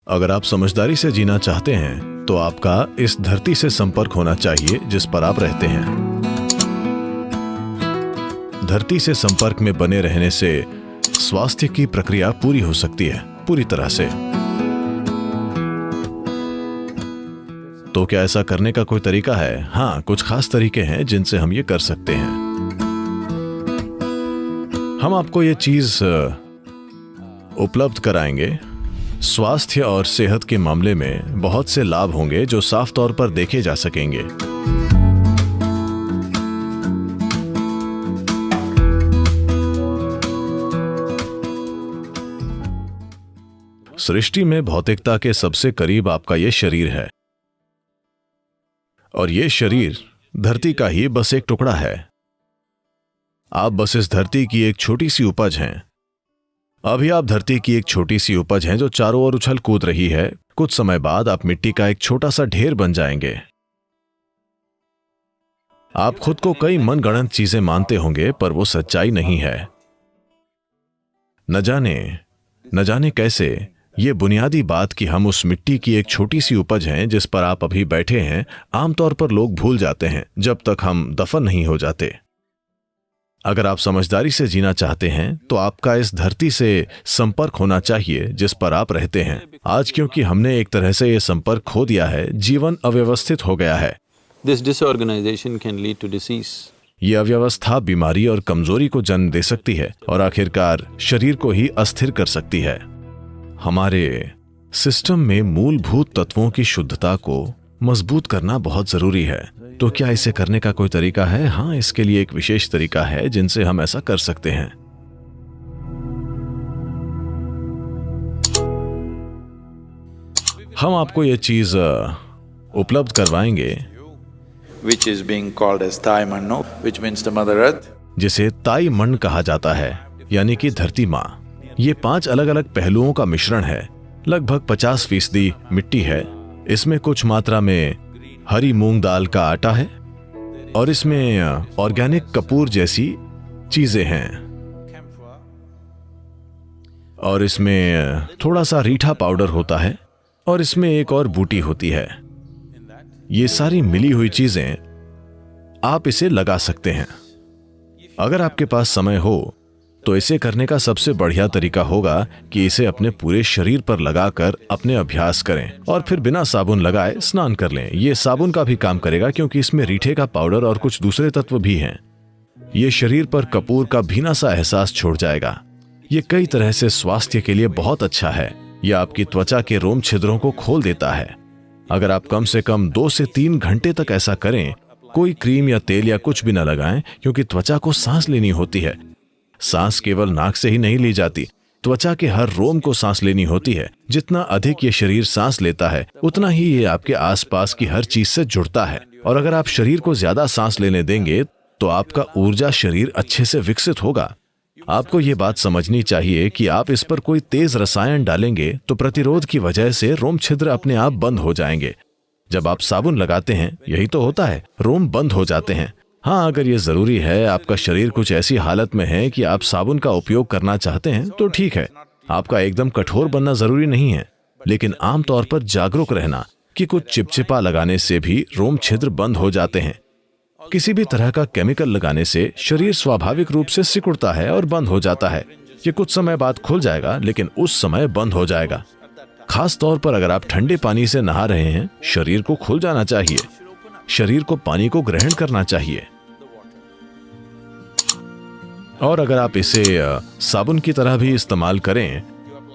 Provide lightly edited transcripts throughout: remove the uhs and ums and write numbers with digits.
अगर आप समझदारी से जीना चाहते हैं तो आपका इस धरती से संपर्क होना चाहिए जिस पर आप रहते हैं। धरती से संपर्क में बने रहने से स्वास्थ्य की प्रक्रिया पूरी हो सकती है, पूरी तरह से। तो क्या ऐसा करने का कोई तरीका है? हाँ, कुछ खास तरीके हैं जिनसे हम ये कर सकते हैं। हम आपको ये चीज उपलब्ध कराएंगे। स्वास्थ्य और सेहत के मामले में बहुत से लाभ होंगे जो साफ तौर पर देखे जा सकेंगे। सृष्टि में भौतिकता के सबसे करीब आपका यह शरीर है, और यह शरीर धरती का ही बस एक टुकड़ा है। आप बस इस धरती की एक छोटी सी उपज हैं। अभी आप धरती की एक छोटी सी उपज हैं जो चारों ओर उछल कूद रही है। कुछ समय बाद आप मिट्टी का एक छोटा सा ढेर बन जाएंगे। आप खुद को कई मनगढ़ंत चीजें मानते होंगे, पर वो सच्चाई नहीं है। न जाने कैसे ये बुनियादी बात कि हम उस मिट्टी की एक छोटी सी उपज हैं जिस पर आप अभी बैठे हैं, आमतौर पर लोग भूल जाते हैं जब तक हम दफन नहीं हो जाते। अगर आप समझदारी से जीना चाहते हैं तो आपका इस धरती से संपर्क होना चाहिए जिस पर आप रहते हैं। आज क्योंकि हमने एक तरह से यह संपर्क खो दिया है, जीवन अव्यवस्थित हो गया है। This disorganization can lead to disease. यह अव्यवस्था बीमारी और कमजोरी को जन्म दे सकती है और आखिरकार शरीर को ही अस्थिर कर सकती है। हमारे सिस्टम में मूलभूत तत्वों की शुद्धता को मजबूत करना बहुत जरूरी है। तो क्या इसे करने का कोई तरीका है? हाँ, इसके लिए एक विशेष तरीका है जिनसे हम ऐसा कर सकते हैं। हम आपको यह चीज उपलब्ध करवाएंगे which is being called as Tai Manno, which means the Mother Earth. जिसे ताई मन कहा जाता है, यानी कि धरती माँ। ये 5 अलग अलग पहलुओं का मिश्रण है। लगभग 50% मिट्टी है, इसमें कुछ मात्रा में हरी मूंग दाल का आटा है, और इसमें ऑर्गेनिक कपूर जैसी चीजें हैं, और इसमें थोड़ा सा रीठा पाउडर होता है, और इसमें एक और बूटी होती है। ये सारी मिली हुई चीजें आप इसे लगा सकते हैं। अगर आपके पास समय हो तो इसे करने का सबसे बढ़िया तरीका होगा कि इसे अपने पूरे शरीर पर लगाकर अपने अभ्यास करें, और फिर बिना साबुन लगाए स्नान कर लें। ये साबुन का भी काम करेगा क्योंकि इसमें रीठे का पाउडर और कुछ दूसरे तत्व भी हैं। ये शरीर पर कपूर का भीना सा एहसास छोड़ जाएगा। ये कई तरह से स्वास्थ्य के लिए बहुत अच्छा है। यह आपकी त्वचा के रोम छिद्रों को खोल देता है। अगर आप कम से कम 2 से 3 घंटे तक ऐसा करें, कोई क्रीम या तेल या कुछ भी न लगाएं, क्योंकि त्वचा को सांस लेनी होती है। सांस केवल नाक से ही नहीं ली जाती, त्वचा के हर रोम को सांस लेनी होती है। जितना अधिक ये शरीर सांस लेता है, उतना ही ये आपके आसपास की हर चीज से जुड़ता है। और अगर आप शरीर को ज्यादा सांस लेने देंगे तो आपका ऊर्जा शरीर अच्छे से विकसित होगा। आपको ये बात समझनी चाहिए कि आप इस पर कोई तेज रसायन डालेंगे तो प्रतिरोध की वजह से रोम छिद्र अपने आप बंद हो जाएंगे। जब आप साबुन लगाते हैं, यही तो होता है, रोम बंद हो जाते हैं। हाँ, अगर ये जरूरी है, आपका शरीर कुछ ऐसी हालत में है कि आप साबुन का उपयोग करना चाहते हैं, तो ठीक है। आपका एकदम कठोर बनना जरूरी नहीं है, लेकिन आमतौर पर जागरूक रहना कि कुछ चिपचिपा लगाने से भी रोम छिद्र बंद हो जाते हैं। किसी भी तरह का केमिकल लगाने से शरीर स्वाभाविक रूप से सिकुड़ता है और बंद हो जाता है। ये कुछ समय बाद खुल जाएगा, लेकिन उस समय बंद हो जाएगा। खास तौर पर अगर आप ठंडे पानी से नहा रहे हैं, शरीर को खुल जाना चाहिए। शरीर को पानी को ग्रहण करना चाहिए। और अगर आप इसे साबुन की तरह भी इस्तेमाल करें,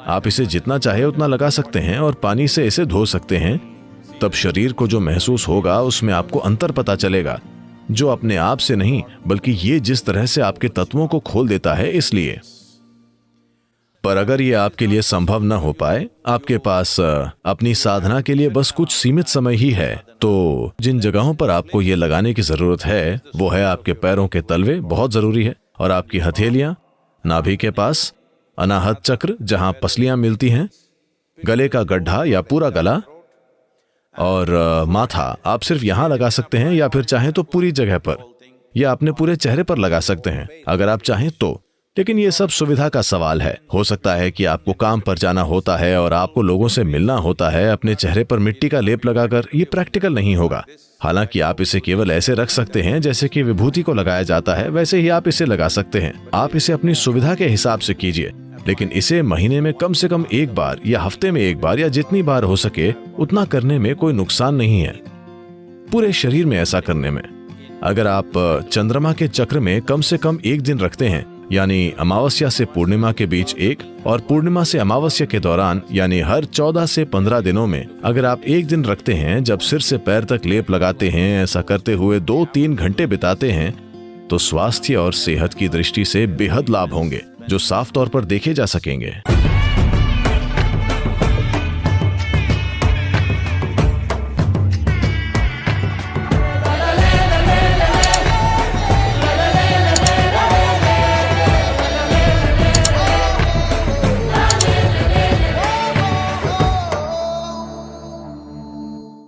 आप इसे जितना चाहे उतना लगा सकते हैं और पानी से इसे धो सकते हैं। तब शरीर को जो महसूस होगा उसमें आपको अंतर पता चलेगा, जो अपने आप से नहीं, बल्कि ये जिस तरह से आपके तत्वों को खोल देता है, इसलिए। पर अगर ये आपके लिए संभव न हो पाए, आपके पास अपनी साधना के लिए बस कुछ सीमित समय ही है, तो जिन जगहों पर आपको ये लगाने की जरूरत है वो है आपके पैरों के तलवे, बहुत जरूरी है, और आपकी हथेलियां, नाभि के पास, अनाहत चक्र जहां पसलियां मिलती हैं, गले का गड्ढा या पूरा गला, और माथा। आप सिर्फ यहां लगा सकते हैं या फिर चाहें तो पूरी जगह पर, या अपने पूरे चेहरे पर लगा सकते हैं अगर आप चाहें तो। लेकिन ये सब सुविधा का सवाल है। हो सकता है कि आपको काम पर जाना होता है और आपको लोगों से मिलना होता है। अपने चेहरे पर मिट्टी का लेप लगाकर ये प्रैक्टिकल नहीं होगा। हालांकि आप इसे केवल ऐसे रख सकते हैं जैसे कि विभूति को लगाया जाता है, वैसे ही आप इसे लगा सकते हैं। आप इसे अपनी सुविधा के हिसाब से कीजिए, लेकिन इसे महीने में कम से कम एक बार या हफ्ते में एक बार या जितनी बार हो सके उतना करने में कोई नुकसान नहीं है, पूरे शरीर में ऐसा करने में। अगर आप चंद्रमा के चक्र में कम से कम एक दिन रखते हैं, यानी अमावस्या से पूर्णिमा के बीच एक और पूर्णिमा से अमावस्या के दौरान, यानी हर 14 से 15 दिनों में अगर आप एक दिन रखते हैं जब सिर से पैर तक लेप लगाते हैं, ऐसा करते हुए 2-3 घंटे बिताते हैं, तो स्वास्थ्य और सेहत की दृष्टि से बेहद लाभ होंगे जो साफ तौर पर देखे जा सकेंगे।